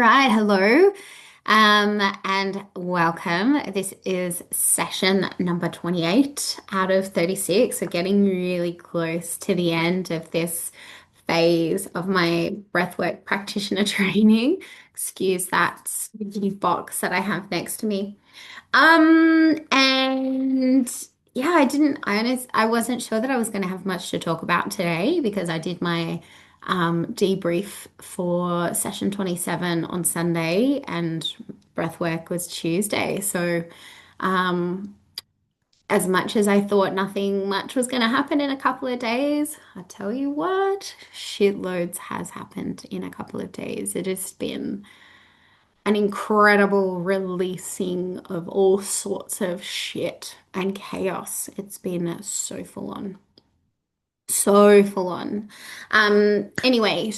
right, hello, and welcome. This is session number 28 out of 36. We're getting really close to the end of this phase of my breathwork practitioner training. Excuse that squeaky box that I have next to me. And yeah, I wasn't sure that I was going to have much to talk about today because I did my debrief for session 27 on Sunday and breathwork was Tuesday. So, um, as much as I thought nothing much was going to happen in a couple of days, I tell you what, shitloads has happened in a couple of days. It has been an incredible releasing of all sorts of shit and chaos. It's been so full on. So full on. Anyway,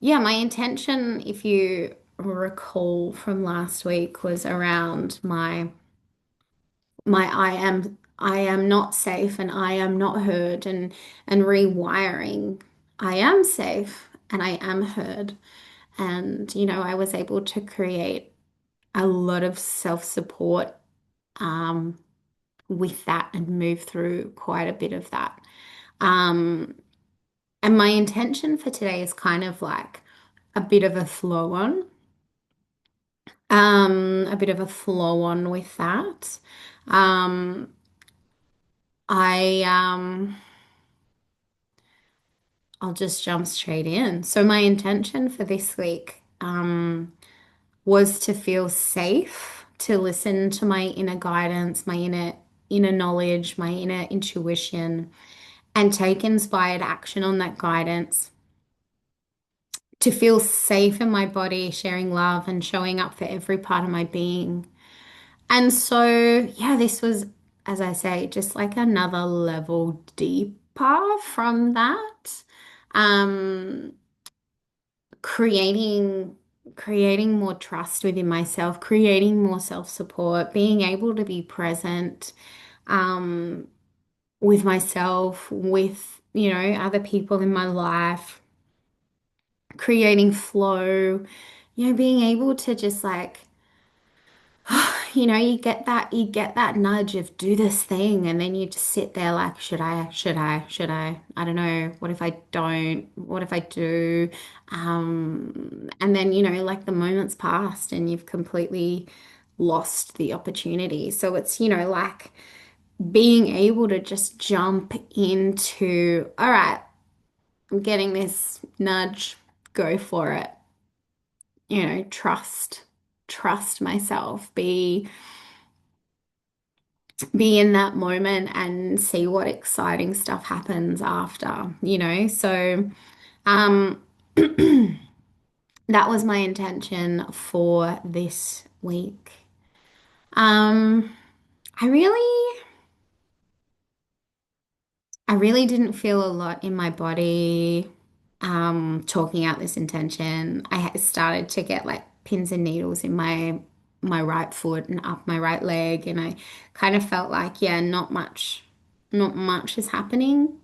yeah, my intention, if you recall from last week, was around my I am not safe and I am not heard and rewiring. I am safe and I am heard. And, I was able to create a lot of self-support um, with that and move through quite a bit of that. Um, and my intention for today is kind of like a bit of a flow on, a bit of a flow on with that. Um, I I'll just jump straight in. So my intention for this week, was to feel safe, to listen to my inner guidance, my inner knowledge, my inner intuition, and take inspired action on that guidance, to feel safe in my body, sharing love and showing up for every part of my being. And so, yeah, this was, as I say, just like another level deeper from that. Um, creating creating more trust within myself, creating more self-support, being able to be present um, with myself, with, other people in my life, creating flow, being able to just like you get that nudge of do this thing, and then you just sit there like, should I? I don't know. What if I don't? What if I do? And then, like the moment's passed and you've completely lost the opportunity. So it's, like being able to just jump into, all right, I'm getting this nudge, go for it. Trust myself, be in that moment and see what exciting stuff happens after, So, um, that was my intention for this week. Um, I really, I really didn't feel a lot in my body, talking out this intention. Started to get like pins and needles in my right foot and up my right leg, and I kind of felt like, yeah, not much is happening.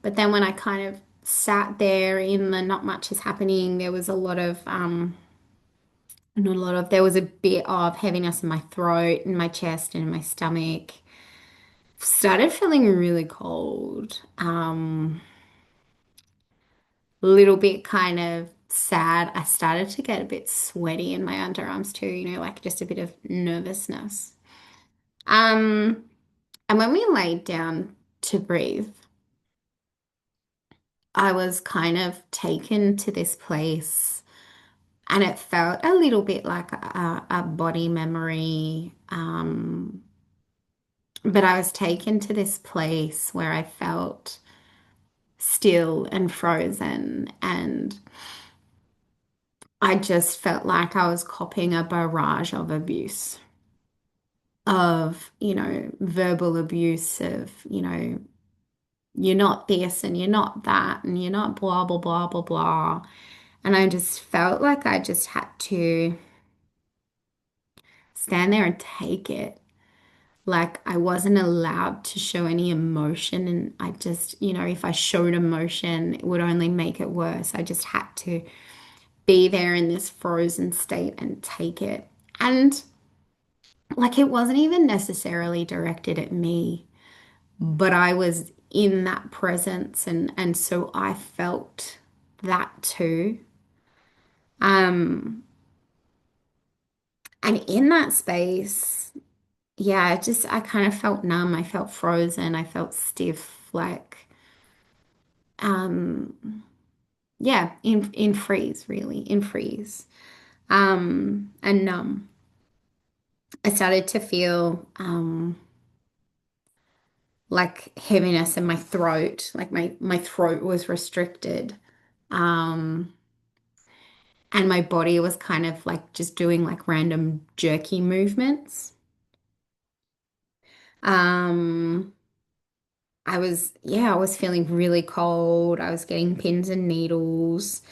But then when I kind of sat there in the not much is happening, there was a lot of not a lot of there was a bit of heaviness in my throat, in my chest, and in my stomach. Started feeling really cold. Little bit kind of sad. I started to get a bit sweaty in my underarms too, like just a bit of nervousness. Um, and when we laid down to breathe, I was kind of taken to this place, and it felt a little bit like a body memory. But I was taken to this place where I felt still and frozen, and I just felt like I was copying a barrage of abuse, of, verbal abuse, of, you're not this and you're not that and you're not blah, blah, blah, blah, blah. And I just felt like I just had to stand there and take it. Like I wasn't allowed to show any emotion, and I just, if I showed emotion, it would only make it worse. I just had to be there in this frozen state and take it. And like it wasn't even necessarily directed at me, but I was in that presence, and so I felt that too. Um, and in that space, yeah, I kind of felt numb. I felt frozen. I felt stiff, like um yeah, in freeze, really, in freeze. And numb. I started to feel like heaviness in my throat, like my throat was restricted. Um and my body was kind of like just doing like random jerky movements. Um I was feeling really cold. I was getting pins and needles.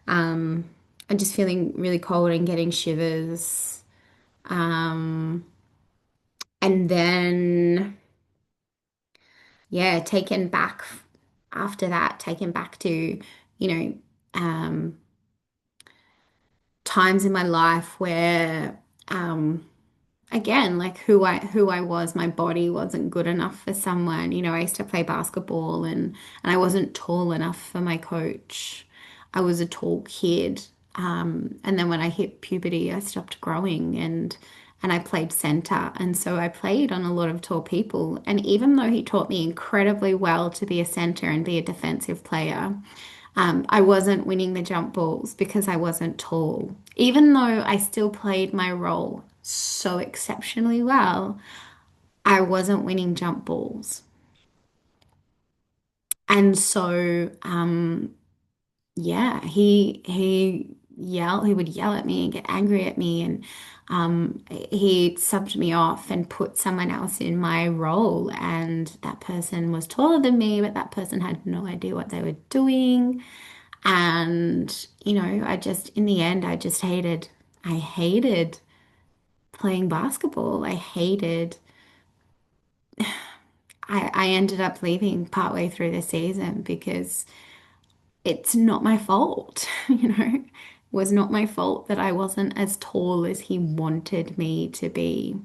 Um, and just feeling really cold and getting shivers. Um, and then, yeah, taken back after that, taken back to, you know, um, times in my life where, again, like who I was, my body wasn't good enough for someone. I used to play basketball and I wasn't tall enough for my coach. I was a tall kid. And then when I hit puberty, I stopped growing and I played center. And so I played on a lot of tall people. And even though he taught me incredibly well to be a center and be a defensive player, I wasn't winning the jump balls because I wasn't tall. Even though I still played my role so exceptionally well, I wasn't winning jump balls. And so, yeah, he would yell at me and get angry at me, and he subbed me off and put someone else in my role. And that person was taller than me, but that person had no idea what they were doing. And, in the end, I hated playing basketball. I ended up leaving partway through the season because it's not my fault, It was not my fault that I wasn't as tall as he wanted me to be.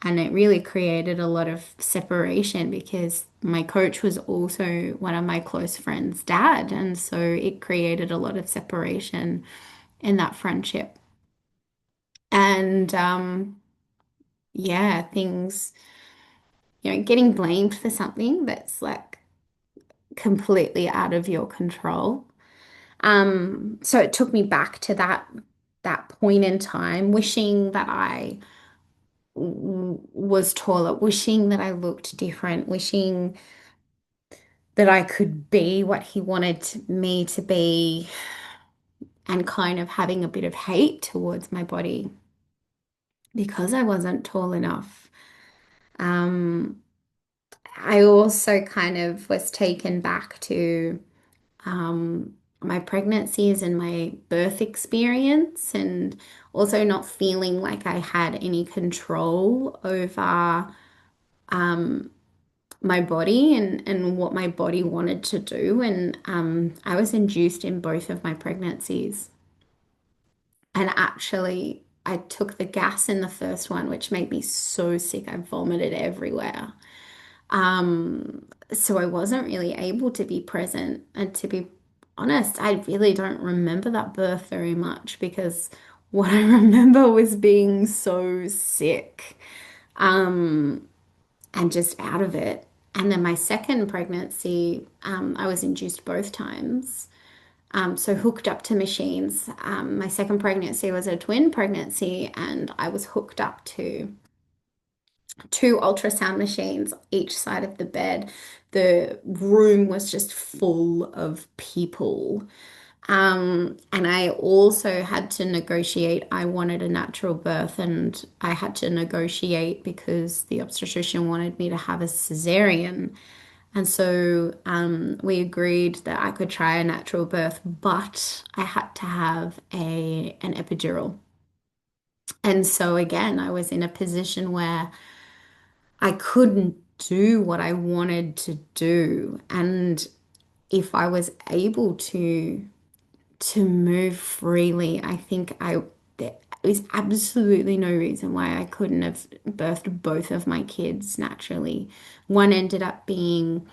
And it really created a lot of separation because my coach was also one of my close friends' dad. And so it created a lot of separation in that friendship. And yeah, things, getting blamed for something that's like completely out of your control. So it took me back to that point in time, wishing that I was taller, wishing that I looked different, wishing that I could be what he wanted me to be, and kind of having a bit of hate towards my body because I wasn't tall enough. Um, I also kind of was taken back to my pregnancies and my birth experience, and also not feeling like I had any control over my body and what my body wanted to do. And I was induced in both of my pregnancies. And actually, I took the gas in the first one, which made me so sick. I vomited everywhere. So I wasn't really able to be present. And to be honest, I really don't remember that birth very much because what I remember was being so sick, and just out of it. And then my second pregnancy, I was induced both times. So hooked up to machines. My second pregnancy was a twin pregnancy, and I was hooked up to two ultrasound machines each side of the bed. The room was just full of people. And I also had to negotiate. I wanted a natural birth, and I had to negotiate because the obstetrician wanted me to have a cesarean. And so we agreed that I could try a natural birth, but I had to have an epidural. And so again, I was in a position where I couldn't do what I wanted to do. And if I was able to move freely, I think there is absolutely no reason why I couldn't have birthed both of my kids naturally. One ended up being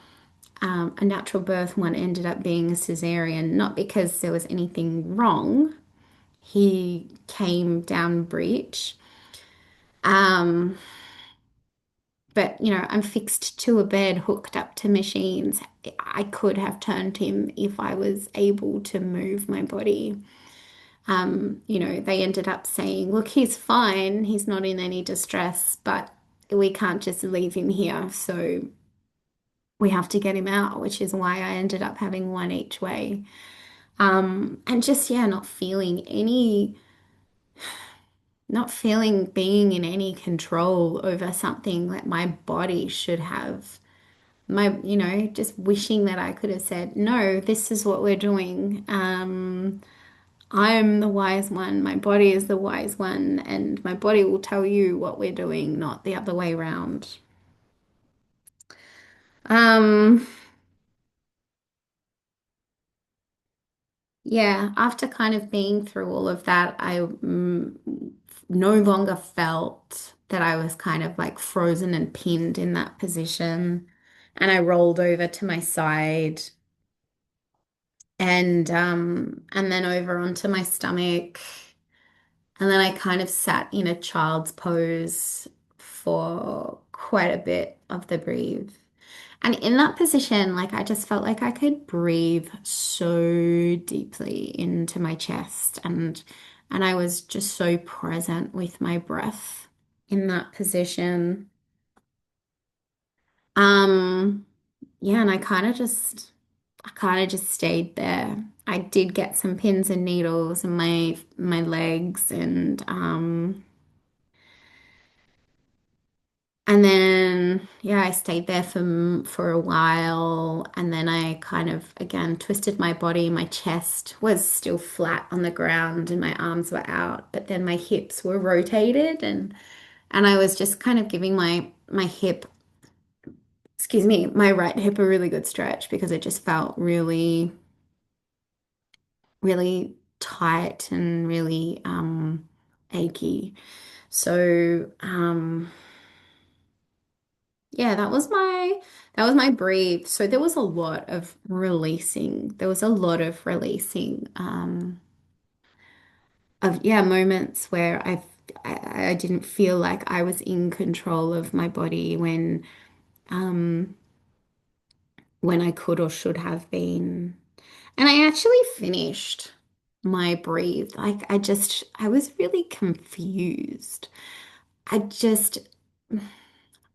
a natural birth, one ended up being a cesarean, not because there was anything wrong. He came down breech. Um, but I'm fixed to a bed, hooked up to machines. I could have turned him if I was able to move my body. They ended up saying, look, he's fine, he's not in any distress, but we can't just leave him here. So we have to get him out, which is why I ended up having one each way. And just, yeah, not feeling being in any control over something that my body should have. Just wishing that I could have said, no, this is what we're doing. I'm the wise one. My body is the wise one, and my body will tell you what we're doing, not the other way around. Um, yeah, after kind of being through all of that, I no longer felt that I was kind of like frozen and pinned in that position. And I rolled over to my side and then over onto my stomach. And then I kind of sat in a child's pose for quite a bit of the breathe. And in that position, like I just felt like I could breathe so deeply into my chest and I was just so present with my breath in that position. Um, yeah, and I kind of just stayed there. I did get some pins and needles in my legs and then, yeah, I stayed there for a while, and then I kind of again twisted my body. My chest was still flat on the ground, and my arms were out, but then my hips were rotated, and I was just kind of giving my hip, excuse me, my right hip a really good stretch because it just felt really, really tight and really achy. So, yeah, that was my breathe. So there was a lot of releasing. There was a lot of releasing of yeah, moments where I didn't feel like I was in control of my body um when I could or should have been. And I actually finished my breathe. Like I was really confused. I just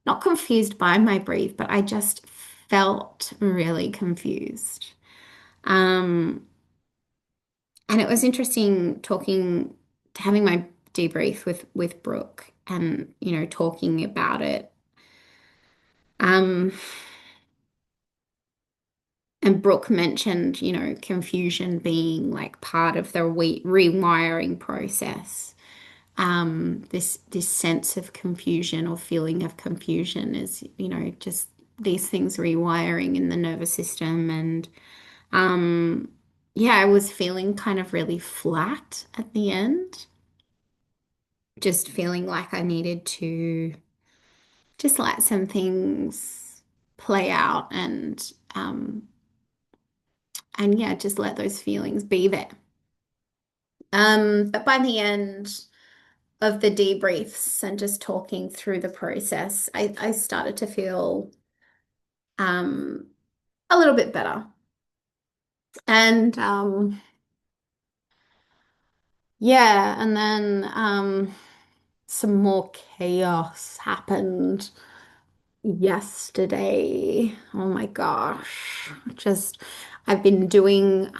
not confused by my breathe, but I just felt really confused. Um, and it was interesting having my debrief with Brooke and, talking about it. Um, and Brooke mentioned, confusion being like part of the rewiring process. This sense of confusion or feeling of confusion is, just these things rewiring in the nervous system and Um, yeah, I was feeling kind of really flat at the end, just feeling like I needed to just let some things play out and yeah, just let those feelings be there. But by the end of the debriefs and just talking through the process, I started to feel um a little bit better. And yeah, and then some more chaos happened yesterday. Oh my gosh. I've been doing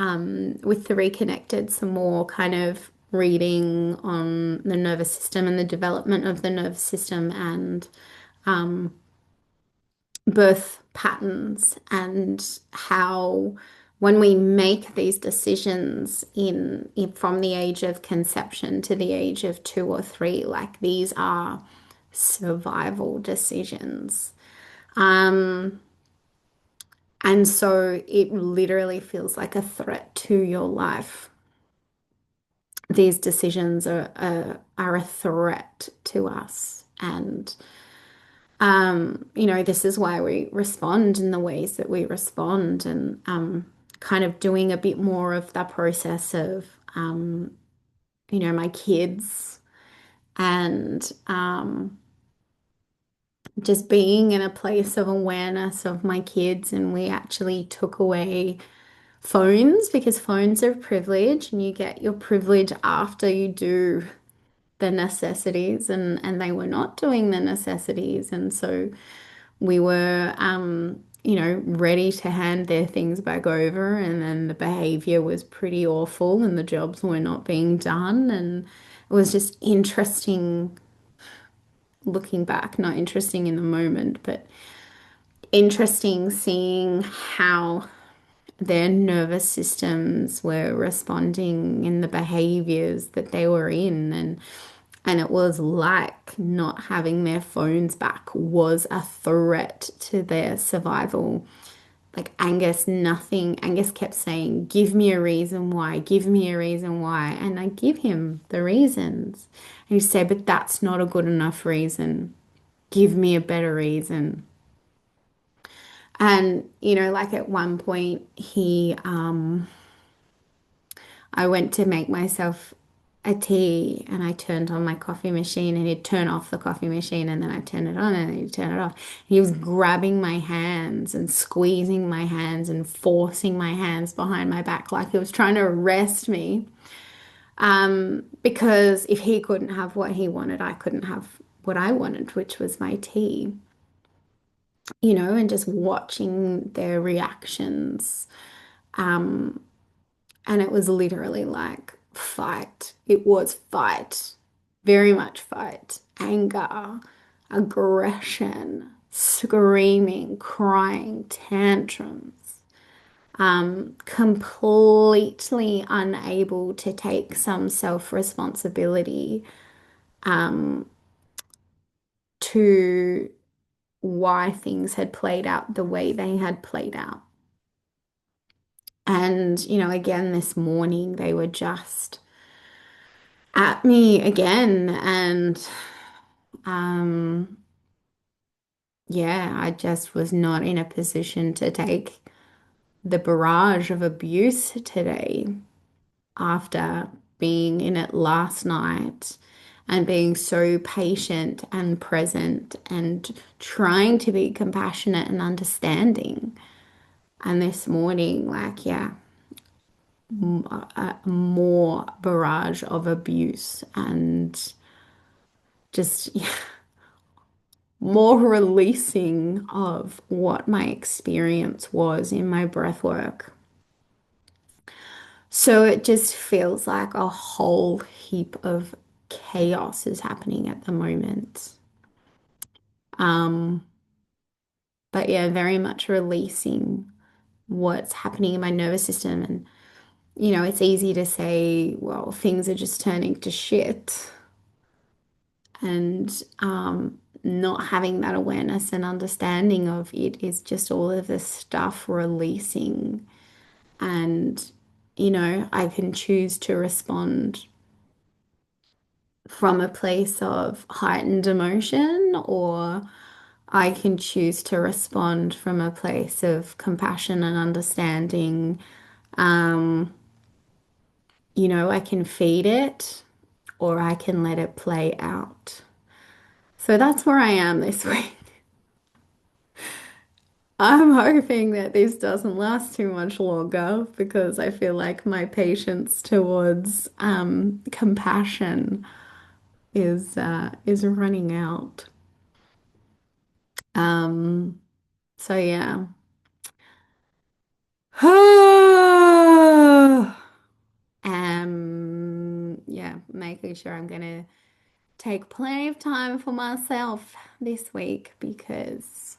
with the Reconnected some more kind of reading on the nervous system and the development of the nervous system and um, birth patterns and how when we make these decisions from the age of conception to the age of 2 or 3, like these are survival decisions. Um, and so it literally feels like a threat to your life. These decisions are a threat to us. And this is why we respond in the ways that we respond, and kind of doing a bit more of the process of my kids, and just being in a place of awareness of my kids. And we actually took away phones because phones are privilege, and you get your privilege after you do the necessities, and they were not doing the necessities. And so we were ready to hand their things back over, and then the behavior was pretty awful and the jobs were not being done. And it was just interesting looking back, not interesting in the moment, but interesting seeing how their nervous systems were responding in the behaviors that they were in. And it was like not having their phones back was a threat to their survival. Like Angus kept saying, give me a reason why, give me a reason why. And I give him the reasons. And he said, but that's not a good enough reason. Give me a better reason. And, like at one point, I went to make myself a tea, and I turned on my coffee machine, and he'd turn off the coffee machine, and then I turned it on and he'd turn it off. He was grabbing my hands and squeezing my hands and forcing my hands behind my back like he was trying to arrest me. Because if he couldn't have what he wanted, I couldn't have what I wanted, which was my tea, and just watching their reactions. And it was literally like fight. It was fight, very much fight, anger, aggression, screaming, crying, tantrums, completely unable to take some self-responsibility to why things had played out the way they had played out. And, again, this morning they were just at me again. And um, yeah, I just was not in a position to take the barrage of abuse today after being in it last night and being so patient and present and trying to be compassionate and understanding. And this morning, like, yeah, more barrage of abuse and just yeah, more releasing of what my experience was in my breath work. So it just feels like a whole heap of chaos is happening at the moment. Um, but yeah, very much releasing what's happening in my nervous system. And, it's easy to say, well, things are just turning to shit. And not having that awareness and understanding of it is just all of this stuff releasing. And, I can choose to respond from a place of heightened emotion, or I can choose to respond from a place of compassion and understanding. Um, I can feed it, or I can let it play out. So that's where I am this week. I'm hoping that this doesn't last too much longer because I feel like my patience towards compassion is running out. Um, so yeah. Yeah, making sure I'm gonna take plenty of time for myself this week because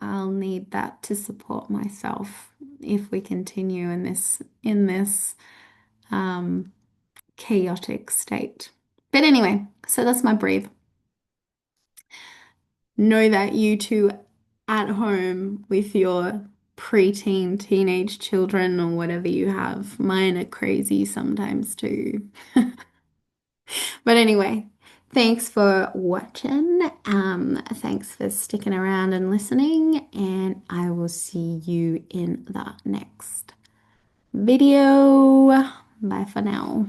I'll need that to support myself if we continue in this um chaotic state. But anyway, so that's my breathe. know that you two at home with your preteen, teenage children or whatever you have, mine are crazy sometimes too. But anyway, thanks for watching. Thanks for sticking around and listening, and I will see you in the next video. Bye for now.